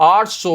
800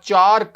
4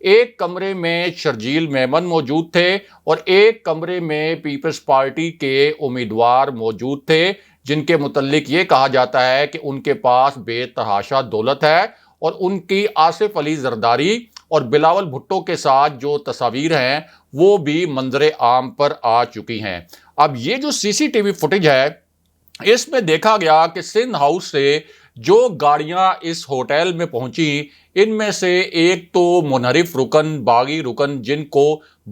ایک کمرے میں شرجیل میمن موجود تھے اور ایک کمرے میں پیپلز پارٹی کے امیدوار موجود تھے، جن کے متعلق یہ کہا جاتا ہے کہ ان کے پاس بے تحاشا دولت ہے، اور ان کی آصف علی زرداری اور بلاول بھٹو کے ساتھ جو تصاویر ہیں وہ بھی منظر عام پر آ چکی ہیں۔ اب یہ جو سی سی ٹی وی فوٹیج ہے، اس میں دیکھا گیا کہ سندھ ہاؤس سے جو گاڑیاں اس ہوٹل میں پہنچی، ان میں سے ایک تو منحرف رکن، باغی رکن، جن کو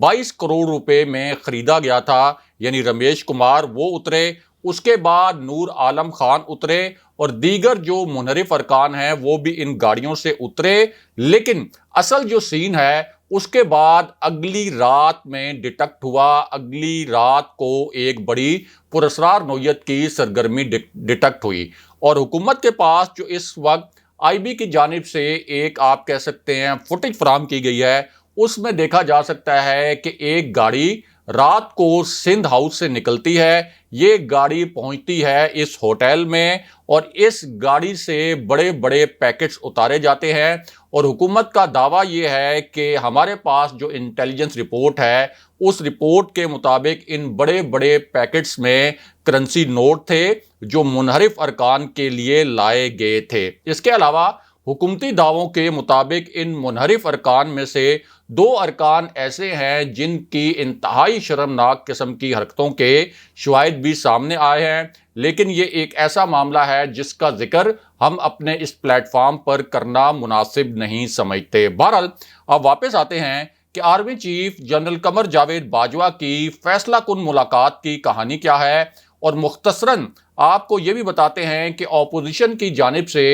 22 کروڑ روپے میں خریدا گیا تھا، یعنی رمیش کمار، وہ اترے۔ اس کے بعد نور عالم خان اترے اور دیگر جو منحرف ارکان ہیں وہ بھی ان گاڑیوں سے اترے۔ لیکن اصل جو سین ہے اس کے بعد اگلی رات میں ڈیٹیکٹ ہوا، اگلی رات کو ایک بڑی پراسرار نوعیت کی سرگرمی ڈیٹیکٹ ہوئی، اور حکومت کے پاس جو اس وقت آئی بی کی جانب سے ایک آپ کہہ سکتے ہیں فوٹیج فراہم کی گئی ہے، اس میں دیکھا جا سکتا ہے کہ ایک گاڑی رات کو سندھ ہاؤس سے نکلتی ہے، یہ گاڑی پہنچتی ہے اس ہوٹل میں، اور اس گاڑی سے بڑے بڑے پیکٹس اتارے جاتے ہیں، اور حکومت کا دعویٰ یہ ہے کہ ہمارے پاس جو انٹیلیجنس رپورٹ ہے اس رپورٹ کے مطابق ان بڑے بڑے پیکٹس میں کرنسی نوٹ تھے جو منحرف ارکان کے لیے لائے گئے تھے۔ اس کے علاوہ حکومتی دعووں کے مطابق ان منحرف ارکان میں سے 2 ارکان ایسے ہیں جن کی انتہائی شرمناک قسم کی حرکتوں کے شواہد بھی سامنے آئے ہیں، لیکن یہ ایک ایسا معاملہ ہے جس کا ذکر ہم اپنے اس پلیٹ فارم پر کرنا مناسب نہیں سمجھتے۔ بہرحال اب واپس آتے ہیں کہ army chief general Qamar Javed Bajwa کی فیصلہ کن ملاقات کی کہانی کیا ہے، اور مختصراً آپ کو یہ بھی بتاتے ہیں کہ اپوزیشن کی جانب سے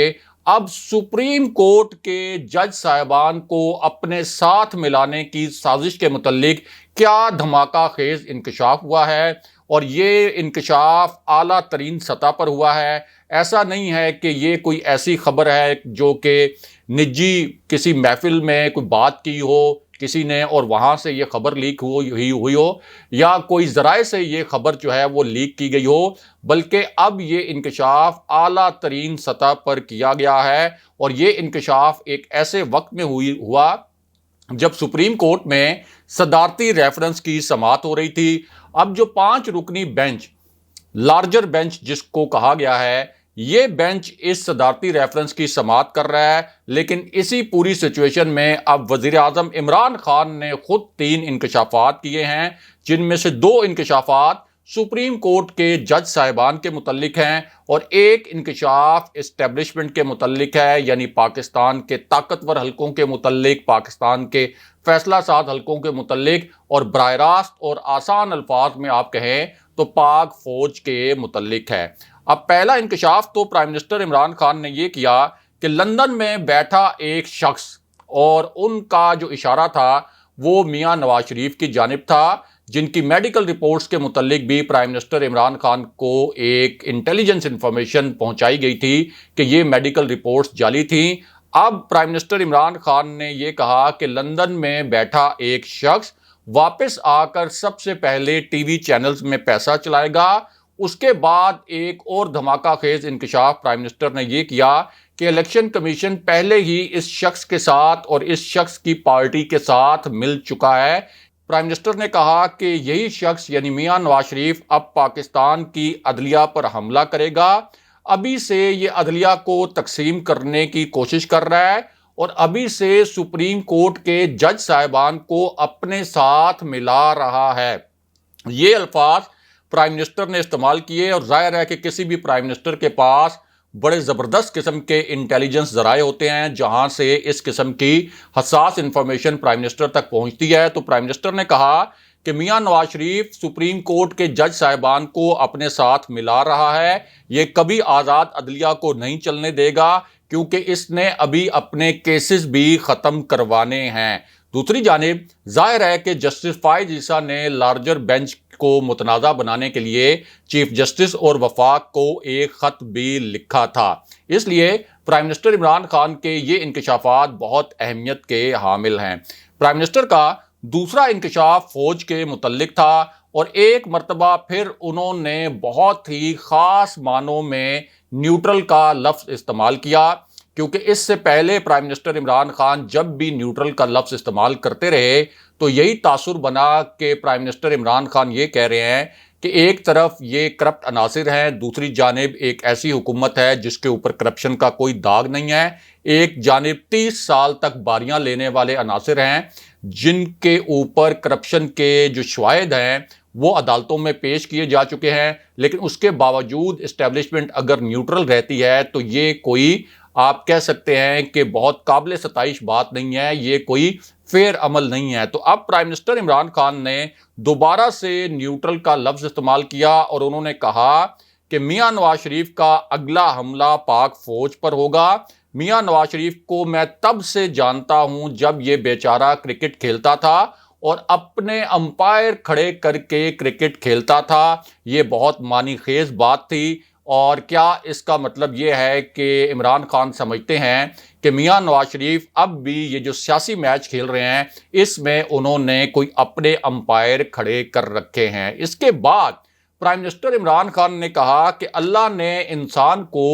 اب سپریم کورٹ کے جج صاحبان کو اپنے ساتھ ملانے کی سازش کے متعلق کیا دھماکہ خیز انکشاف ہوا ہے، اور یہ انکشاف اعلیٰ ترین سطح پر ہوا ہے۔ ایسا نہیں ہے کہ یہ کوئی ایسی خبر ہے جو کہ نجی کسی محفل میں کوئی بات کی ہو کسی نے اور وہاں سے یہ خبر لیک ہوئی ہو، یا کوئی ذرائع سے یہ خبر جو ہے وہ لیک کی گئی ہو، بلکہ اب یہ انکشاف اعلیٰ ترین سطح پر کیا گیا ہے، اور یہ انکشاف ایک ایسے وقت میں ہوا جب سپریم کورٹ میں صدارتی ریفرنس کی سماعت ہو رہی تھی۔ اب جو 5 رکنی بینچ، لارجر بینچ جس کو کہا گیا ہے، یہ بینچ اس صدارتی ریفرنس کی سماعت کر رہا ہے، لیکن اسی پوری سچویشن میں اب وزیر اعظم عمران خان نے خود 3 انکشافات کیے ہیں، جن میں سے 2 انکشافات سپریم کورٹ کے جج صاحبان کے متعلق ہیں، اور ایک انکشاف اسٹیبلشمنٹ کے متعلق ہے، یعنی پاکستان کے طاقتور حلقوں کے متعلق، پاکستان کے فیصلہ ساز حلقوں کے متعلق، اور براہ راست اور آسان الفاظ میں آپ کہیں تو پاک فوج کے متعلق ہے۔ اب پہلا انکشاف تو پرائم منسٹر عمران خان نے یہ کیا کہ لندن میں بیٹھا ایک شخص، اور ان کا جو اشارہ تھا وہ میاں نواز شریف کی جانب تھا، جن کی میڈیکل رپورٹس کے متعلق بھی پرائم منسٹر عمران خان کو ایک انٹیلیجنس انفارمیشن پہنچائی گئی تھی کہ یہ میڈیکل رپورٹس جعلی تھیں۔ اب پرائم منسٹر عمران خان نے یہ کہا کہ لندن میں بیٹھا ایک شخص واپس آ کر سب سے پہلے ٹی وی چینلز میں پیسہ چلائے گا۔ اس کے بعد ایک اور دھماکہ خیز انکشاف پرائم منسٹر نے یہ کیا کہ الیکشن کمیشن پہلے ہی اس شخص کے ساتھ اور اس شخص کی پارٹی کے ساتھ مل چکا ہے۔ پرائم منسٹر نے کہا کہ یہی شخص یعنی میاں نواز شریف اب پاکستان کی عدلیہ پر حملہ کرے گا، ابھی سے یہ عدلیہ کو تقسیم کرنے کی کوشش کر رہا ہے، اور ابھی سے سپریم کورٹ کے جج صاحبان کو اپنے ساتھ ملا رہا ہے۔ یہ الفاظ پرائم منسٹر نے استعمال کیے، اور ظاہر ہے کہ کسی بھی پرائم منسٹر کے پاس بڑے زبردست قسم کے انٹیلیجنس ذرائع ہوتے ہیں جہاں سے اس قسم کی حساس انفارمیشن پرائم منسٹر تک پہنچتی ہے۔ تو پرائم منسٹر نے کہا کہ میاں نواز شریف سپریم کورٹ کے جج صاحبان کو اپنے ساتھ ملا رہا ہے، یہ کبھی آزاد عدلیہ کو نہیں چلنے دے گا، کیونکہ اس نے ابھی اپنے کیسز بھی ختم کروانے ہیں۔ دوسری جانب ظاہر ہے کہ جسٹس فائز عیسیٰ نے لارجر بینچ کو متنازع بنانے کے لیے چیف جسٹس اور وفاق کو ایک خط بھی لکھا تھا، اس لیے پرائم منسٹر عمران خان کے یہ انکشافات بہت اہمیت کے حامل ہیں۔ پرائم منسٹر کا دوسرا انکشاف فوج کے متعلق تھا، اور ایک مرتبہ پھر انہوں نے بہت ہی خاص معنوں میں نیوٹرل کا لفظ استعمال کیا، کیونکہ اس سے پہلے پرائم منسٹر عمران خان جب بھی نیوٹرل کا لفظ استعمال کرتے رہے تو یہی تاثر بنا کہ پرائم منسٹر عمران خان یہ کہہ رہے ہیں کہ ایک طرف یہ کرپٹ عناصر ہیں، دوسری جانب ایک ایسی حکومت ہے جس کے اوپر کرپشن کا کوئی داغ نہیں ہے، ایک جانب 30 سال تک باریاں لینے والے عناصر ہیں جن کے اوپر کرپشن کے جو شواہد ہیں وہ عدالتوں میں پیش کیے جا چکے ہیں، لیکن اس کے باوجود اسٹیبلشمنٹ اگر نیوٹرل رہتی ہے تو یہ کوئی آپ کہہ سکتے ہیں کہ بہت قابل ستائش بات نہیں ہے، یہ کوئی فیئر عمل نہیں ہے۔ تو اب پرائم منسٹر عمران خان نے دوبارہ سے نیوٹرل کا لفظ استعمال کیا اور انہوں نے کہا کہ میاں نواز شریف کا اگلا حملہ پاک فوج پر ہوگا۔ میاں نواز شریف کو میں تب سے جانتا ہوں جب یہ بیچارہ کرکٹ کھیلتا تھا اور اپنے امپائر کھڑے کر کے کرکٹ کھیلتا تھا، یہ بہت معنی خیز بات تھی۔ اور کیا اس کا مطلب یہ ہے کہ عمران خان سمجھتے ہیں کہ میاں نواز شریف اب بھی یہ جو سیاسی میچ کھیل رہے ہیں اس میں انہوں نے کوئی اپنے امپائر کھڑے کر رکھے ہیں؟ اس کے بعد پرائم منسٹر عمران خان نے کہا کہ اللہ نے انسان کو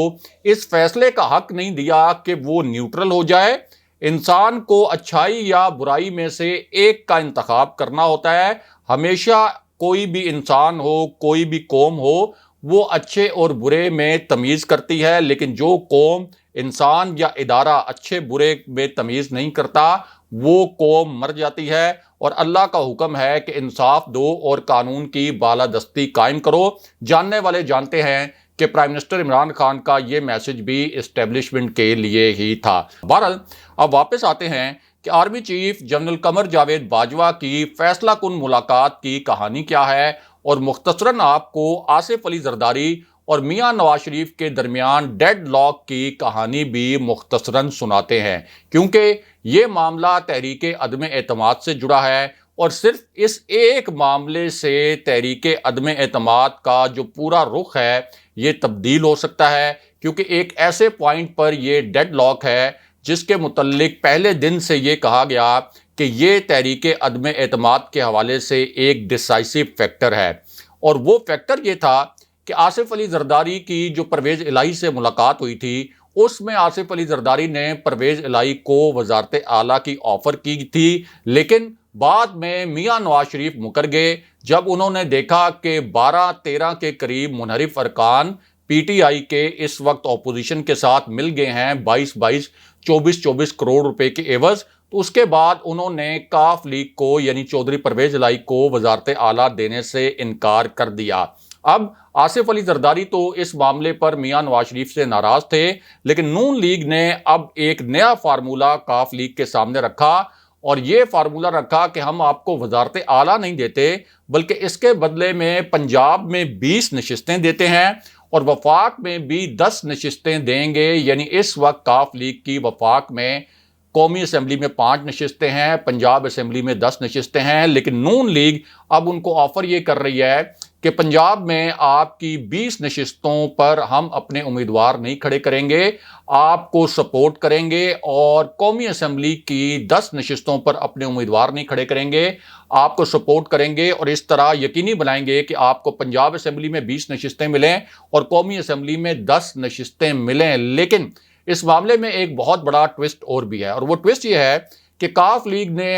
اس فیصلے کا حق نہیں دیا کہ وہ نیوٹرل ہو جائے، انسان کو اچھائی یا برائی میں سے ایک کا انتخاب کرنا ہوتا ہے۔ ہمیشہ کوئی بھی انسان ہو، کوئی بھی قوم ہو، وہ اچھے اور برے میں تمیز کرتی ہے، لیکن جو قوم، انسان یا ادارہ اچھے برے میں تمیز نہیں کرتا وہ قوم مر جاتی ہے۔ اور اللہ کا حکم ہے کہ انصاف دو اور قانون کی بالادستی قائم کرو۔ جاننے والے جانتے ہیں کہ پرائم منسٹر عمران خان کا یہ میسج بھی اسٹیبلشمنٹ کے لیے ہی تھا۔ بہرحال اب واپس آتے ہیں کہ army chief general Qamar Javed Bajwa کی فیصلہ کن ملاقات کی کہانی کیا ہے، اور مختصراً آپ کو آصف علی زرداری اور میاں نواز شریف کے درمیان ڈیڈ لاک کی کہانی بھی مختصراً سناتے ہیں، کیونکہ یہ معاملہ تحریک عدم اعتماد سے جڑا ہے اور صرف اس ایک معاملے سے تحریک عدم اعتماد کا جو پورا رخ ہے یہ تبدیل ہو سکتا ہے، کیونکہ ایک ایسے پوائنٹ پر یہ ڈیڈ لاک ہے جس کے متعلق پہلے دن سے یہ کہا گیا کہ یہ تحریک عدم اعتماد کے حوالے سے ایک ڈیسائسو فیکٹر ہے، اور وہ فیکٹر یہ تھا کہ آصف علی زرداری کی جو پرویز الہی سے ملاقات ہوئی تھی اس میں آصف علی زرداری نے پرویز الہی کو وزارت اعلیٰ کی آفر کی تھی، لیکن بعد میں میاں نواز شریف مکر گئے جب انہوں نے دیکھا کہ 12-13 کے قریب منحرف ارکان پی ٹی آئی کے اس وقت اپوزیشن کے ساتھ مل گئے ہیں 24 کروڑ روپے کے عوض، تو اس کے بعد انہوں نے کاف لیگ کو یعنی چودھری پرویز الہی کو وزارت اعلیٰ دینے سے انکار کر دیا۔ اب آصف علی زرداری تو اس معاملے پر میاں نواز شریف سے ناراض تھے، لیکن نون لیگ نے اب ایک نیا فارمولہ کاف لیگ کے سامنے رکھا، اور یہ فارمولہ رکھا کہ ہم آپ کو وزارت اعلیٰ نہیں دیتے بلکہ اس کے بدلے میں پنجاب میں 20 نشستیں دیتے ہیں اور وفاق میں بھی 10 نشستیں دیں گے۔ یعنی اس وقت کاف لیگ کی وفاق میں قومی اسمبلی میں 5 نشستیں ہیں، پنجاب اسمبلی میں 10 نشستیں ہیں، لیکن نون لیگ اب ان کو آفر یہ کر رہی ہے کہ پنجاب میں آپ کی 20 نشستوں پر ہم اپنے امیدوار نہیں کھڑے کریں گے، آپ کو سپورٹ کریں گے، اور قومی اسمبلی کی 10 نشستوں پر اپنے امیدوار نہیں کھڑے کریں گے، آپ کو سپورٹ کریں گے، اور اس طرح یقینی بنائیں گے کہ آپ کو پنجاب اسمبلی میں 20 نشستیں ملیں اور قومی اسمبلی میں 10 نشستیں ملیں۔ لیکن اس معاملے میں ایک بہت بڑا ٹوسٹ اور بھی ہے، اور وہ ٹوسٹ یہ ہے کہ کاف لیگ نے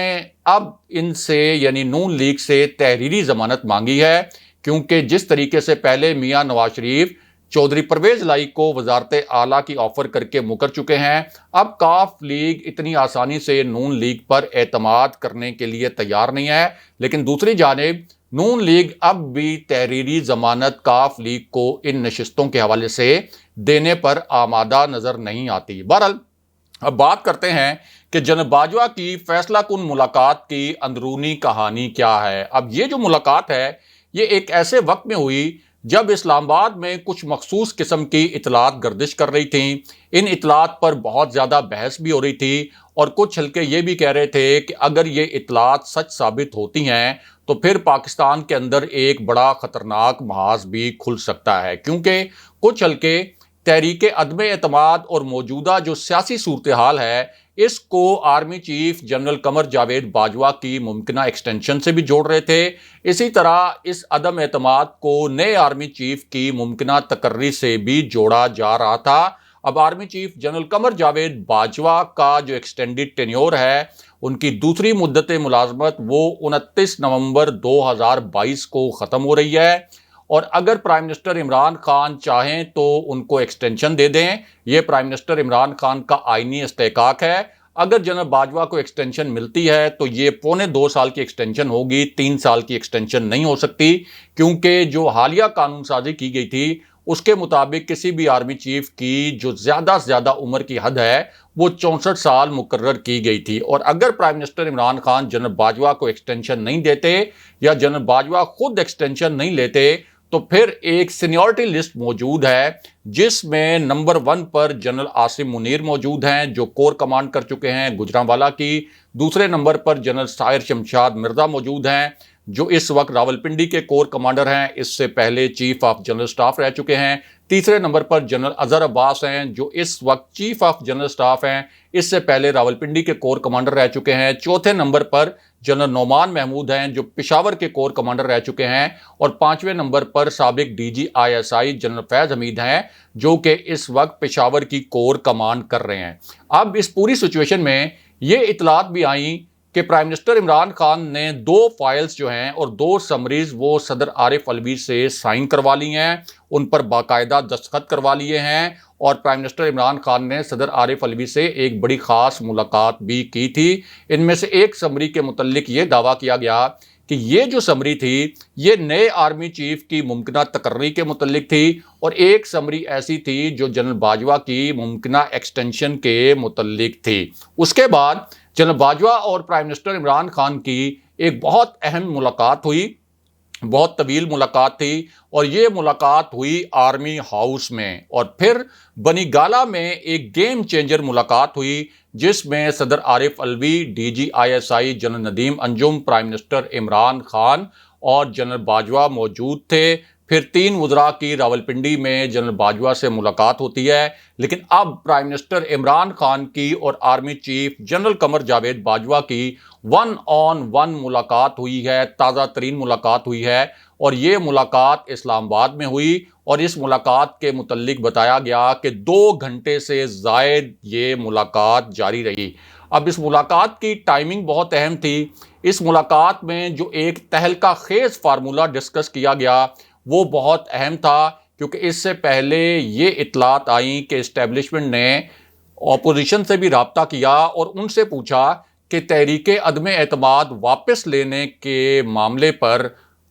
اب ان سے یعنی نون لیگ سے تحریری ضمانت مانگی ہے، کیونکہ جس طریقے سے پہلے میاں نواز شریف چودھری پرویز الہی کو وزارت اعلیٰ کی آفر کر کے مکر چکے ہیں، اب کاف لیگ اتنی آسانی سے نون لیگ پر اعتماد کرنے کے لیے تیار نہیں ہے، لیکن دوسری جانب نون لیگ اب بھی تحریری ضمانت کاف لیگ کو ان نشستوں کے حوالے سے دینے پر آمادہ نظر نہیں آتی۔ بہرحال اب بات کرتے ہیں کہ جنرل باجوہ کی فیصلہ کن ملاقات کی اندرونی کہانی کیا ہے۔ اب یہ جو ملاقات ہے یہ ایک ایسے وقت میں ہوئی جب اسلام آباد میں کچھ مخصوص قسم کی اطلاعات گردش کر رہی تھیں، ان اطلاعات پر بہت زیادہ بحث بھی ہو رہی تھی، اور کچھ حلقے یہ بھی کہہ رہے تھے کہ اگر یہ اطلاعات سچ ثابت ہوتی ہیں تو پھر پاکستان کے اندر ایک بڑا خطرناک محاذ بھی کھل سکتا ہے، کیونکہ کچھ حلقے تحریک عدم اعتماد اور موجودہ جو سیاسی صورتحال ہے اس کو army chief general Qamar Javed Bajwa کی ممکنہ ایکسٹینشن سے بھی جوڑ رہے تھے، اسی طرح اس عدم اعتماد کو نئے آرمی چیف کی ممکنہ تقرری سے بھی جوڑا جا رہا تھا۔ اب army chief general Qamar Javed Bajwa کا جو ایکسٹینڈڈ ٹینیور ہے، ان کی دوسری مدت ملازمت وہ 29 نومبر 2022 کو ختم ہو رہی ہے، اور اگر پرائم منسٹر عمران خان چاہیں تو ان کو ایکسٹینشن دے دیں۔ یہ پرائم منسٹر عمران خان کا آئینی استحقاق ہے۔ اگر جنرل باجوہ کو ایکسٹینشن ملتی ہے تو یہ 1.25 سال کی ایکسٹینشن ہوگی، 3 سال کی ایکسٹینشن نہیں ہو سکتی، کیونکہ جو حالیہ قانون سازی کی گئی تھی اس کے مطابق کسی بھی آرمی چیف کی جو زیادہ سے زیادہ عمر کی حد ہے وہ 64 سال مقرر کی گئی تھی، اور اگر prime minister Imran Khan general Bajwa کو ایکسٹینشن نہیں دیتے یا جنرل باجوہ خود ایکسٹینشن نہیں لیتے تو پھر ایک سینیورٹی لسٹ موجود ہے جس میں نمبر 1 پر جنرل عاصم منیر موجود ہیں جو کور کمانڈ کر چکے ہیں گجرانوالہ کی، دوسرے نمبر پر جنرل ساحر شمشاد مرزا موجود ہیں جو اس وقت راولپنڈی کے کور کمانڈر ہیں، اس سے پہلے چیف آف جنرل سٹاف رہ چکے ہیں، تیسرے نمبر پر جنرل اظہر عباس ہیں جو اس وقت چیف آف جنرل سٹاف ہیں، اس سے پہلے راولپنڈی کے کور کمانڈر رہ چکے ہیں، چوتھے نمبر پر جنرل نعمان محمود ہیں جو پشاور کے کور کمانڈر رہ چکے ہیں، اور 5ویں نمبر پر سابق ڈی جی ISI جنرل فیض حمید ہیں جو کہ اس وقت پشاور کی کور کمانڈ کر رہے ہیں۔ اب اس پوری سچویشن میں یہ اطلاعات بھی آئیں کہ پرائم منسٹر عمران خان نے 2 فائلز جو ہیں اور 2 سمریز وہ صدر عارف الوی سے سائن کروا لی ہیں، ان پر باقاعدہ دستخط کروا لیے ہیں، اور پرائم منسٹر عمران خان نے صدر عارف الوی سے ایک بڑی خاص ملاقات بھی کی تھی۔ ان میں سے ایک سمری کے متعلق یہ دعویٰ کیا گیا کہ یہ جو سمری تھی یہ نئے آرمی چیف کی ممکنہ تقرری کے متعلق تھی، اور ایک سمری ایسی تھی جو جنرل باجوہ کی ممکنہ ایکسٹینشن کے متعلق تھی۔ اس کے بعد جنرل باجوہ اور پرائم منسٹر عمران خان کی ایک بہت اہم ملاقات ہوئی، بہت طویل ملاقات تھی، اور یہ ملاقات ہوئی آرمی ہاؤس میں، اور پھر بنی گالہ میں ایک گیم چینجر ملاقات ہوئی جس میں صدر عارف الوی، ڈی جی ISI general Nadeem Anjum, prime minister Imran Khan اور جنرل باجوہ موجود تھے۔ پھر 3 وزراء کی راولپنڈی میں جنرل باجوہ سے ملاقات ہوتی ہے، لیکن اب پرائم منسٹر عمران خان کی اور army chief general Qamar Javed Bajwa کی 1 on 1 ملاقات ہوئی ہے، تازہ ترین ملاقات ہوئی ہے، اور یہ ملاقات اسلام آباد میں ہوئی، اور اس ملاقات کے متعلق بتایا گیا کہ 2 گھنٹے سے زائد یہ ملاقات جاری رہی۔ اب اس ملاقات کی ٹائمنگ بہت اہم تھی۔ اس ملاقات میں جو ایک تہلکہ خیز فارمولہ ڈسکس کیا گیا وہ بہت اہم تھا، کیونکہ اس سے پہلے یہ اطلاعات آئیں کہ اسٹیبلشمنٹ نے اپوزیشن سے بھی رابطہ کیا اور ان سے پوچھا کہ تحریک عدم اعتماد واپس لینے کے معاملے پر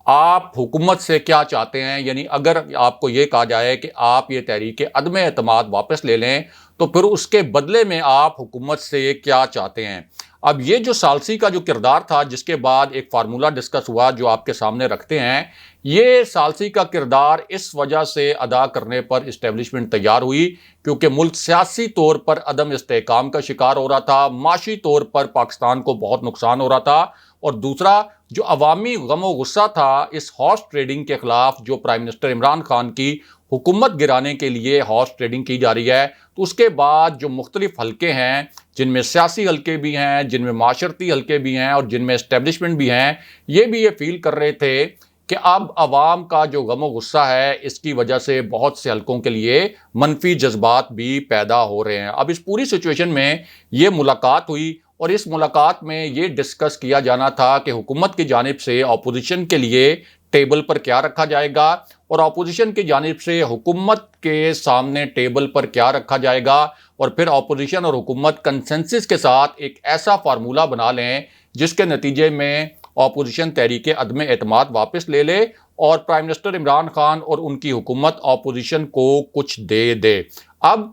آپ حکومت سے کیا چاہتے ہیں، یعنی اگر آپ کو یہ کہا جائے کہ آپ یہ تحریک عدم اعتماد واپس لے لیں تو پھر اس کے بدلے میں آپ حکومت سے کیا چاہتے ہیں۔ اب یہ جو ثالثی کا جو کردار تھا جس کے بعد ایک فارمولہ ڈسکس ہوا جو آپ کے سامنے رکھتے ہیں، یہ ثالثی کا کردار اس وجہ سے ادا کرنے پر اسٹیبلشمنٹ تیار ہوئی کیونکہ ملک سیاسی طور پر عدم استحکام کا شکار ہو رہا تھا، معاشی طور پر پاکستان کو بہت نقصان ہو رہا تھا، اور دوسرا جو عوامی غم و غصہ تھا اس ہارس ٹریڈنگ کے خلاف جو پرائم منسٹر عمران خان کی حکومت گرانے کے لیے ہارس ٹریڈنگ کی جا رہی ہے، تو اس کے بعد جو مختلف حلقے ہیں جن میں سیاسی حلقے بھی ہیں، جن میں معاشرتی حلقے بھی ہیں اور جن میں اسٹیبلشمنٹ بھی ہیں، یہ بھی یہ فیل کر رہے تھے کہ اب عوام کا جو غم و غصہ ہے اس کی وجہ سے بہت سے حلقوں کے لیے منفی جذبات بھی پیدا ہو رہے ہیں۔ اب اس پوری سچویشن میں یہ ملاقات ہوئی اور اس ملاقات میں یہ ڈسکس کیا جانا تھا کہ حکومت کی جانب سے اپوزیشن کے لیے ٹیبل پر کیا رکھا جائے گا اور اپوزیشن کی جانب سے حکومت کے سامنے ٹیبل پر کیا رکھا جائے گا، اور پھر اپوزیشن اور حکومت کنسنسس کے ساتھ ایک ایسا فارمولہ بنا لیں جس کے نتیجے میں اپوزیشن تحریک عدم اعتماد واپس لے لے اور پرائم منسٹر عمران خان اور ان کی حکومت اپوزیشن کو کچھ دے دے۔ اب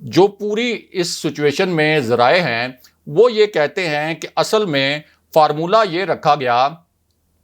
جو پوری اس سچویشن میں ذرائع ہیں وہ یہ کہتے ہیں کہ اصل میں فارمولہ یہ رکھا گیا،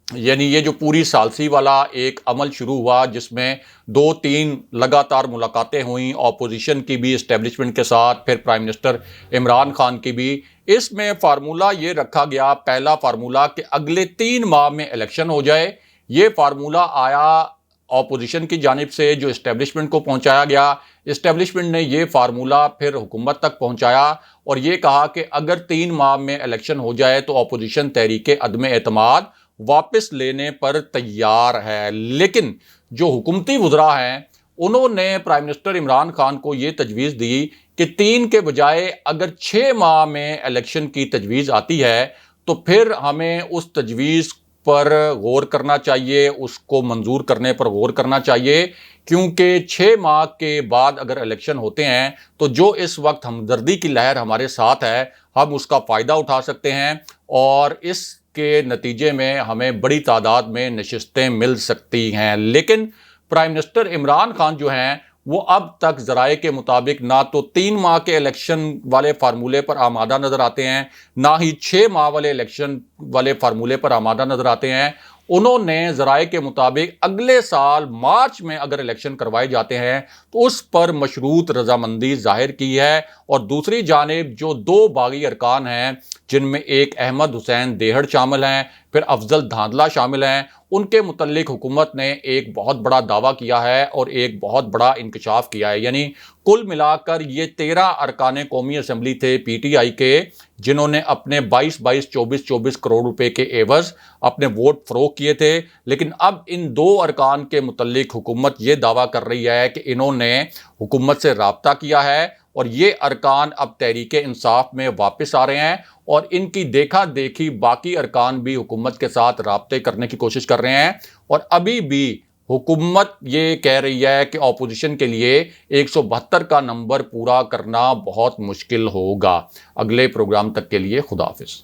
یعنی یہ جو پوری ثالثی والا ایک عمل شروع ہوا جس میں 2-3 لگاتار ملاقاتیں ہوئیں اپوزیشن کی بھی اسٹیبلشمنٹ کے ساتھ، پھر پرائم منسٹر عمران خان کی بھی، اس میں فارمولہ یہ رکھا گیا، پہلا فارمولہ کہ اگلے 3 ماہ میں الیکشن ہو جائے۔ یہ فارمولہ آیا اپوزیشن کی جانب سے جو اسٹیبلشمنٹ کو پہنچایا گیا، اسٹیبلشمنٹ نے یہ فارمولہ پھر حکومت تک پہنچایا اور یہ کہا کہ اگر 3 ماہ میں الیکشن ہو جائے تو اپوزیشن تحریک عدم اعتماد واپس لینے پر تیار ہے، لیکن جو حکومتی وزراء ہیں انہوں نے پرائم منسٹر عمران خان کو یہ تجویز دی کہ 3 کے بجائے اگر 6 ماہ میں الیکشن کی تجویز آتی ہے تو پھر ہمیں اس تجویز پر غور کرنا چاہیے، اس کو منظور کرنے پر غور کرنا چاہیے، کیونکہ 6 ماہ کے بعد اگر الیکشن ہوتے ہیں تو جو اس وقت ہمدردی کی لہر ہمارے ساتھ ہے ہم اس کا فائدہ اٹھا سکتے ہیں اور اس کے نتیجے میں ہمیں بڑی تعداد میں نشستیں مل سکتی ہیں۔ لیکن پرائم منسٹر عمران خان جو ہیں وہ اب تک ذرائع کے مطابق نہ تو 3 ماہ کے الیکشن والے فارمولے پر آمادہ نظر آتے ہیں، نہ ہی 6 ماہ والے الیکشن والے فارمولے پر آمادہ نظر آتے ہیں۔ انہوں نے ذرائع کے مطابق اگلے سال مارچ میں اگر الیکشن کروائے جاتے ہیں تو اس پر مشروط رضامندی ظاہر کی ہے، اور دوسری جانب جو 2 باغی ارکان ہیں جن میں ایک احمد حسین دیہڑ شامل ہیں، پھر افضل دھاندلہ شامل ہیں، ان کے متعلق حکومت نے ایک بہت بڑا دعویٰ کیا ہے اور ایک بہت بڑا انکشاف کیا ہے۔ یعنی کل ملا کر یہ 13 ارکان قومی اسمبلی تھے پی ٹی آئی کے، جنہوں نے اپنے 24 کروڑ روپے کے عوض اپنے ووٹ فروخت کیے تھے، لیکن اب ان 2 ارکان کے متعلق حکومت یہ دعویٰ کر رہی ہے کہ انہوں نے حکومت سے رابطہ کیا ہے اور یہ ارکان اب تحریک انصاف میں واپس آ رہے ہیں، اور ان کی دیکھا دیکھی باقی ارکان بھی حکومت کے ساتھ رابطے کرنے کی کوشش کر رہے ہیں، اور ابھی بھی حکومت یہ کہہ رہی ہے کہ اپوزیشن کے لیے 172 کا نمبر پورا کرنا بہت مشکل ہوگا۔ اگلے پروگرام تک کے لیے خدا حافظ۔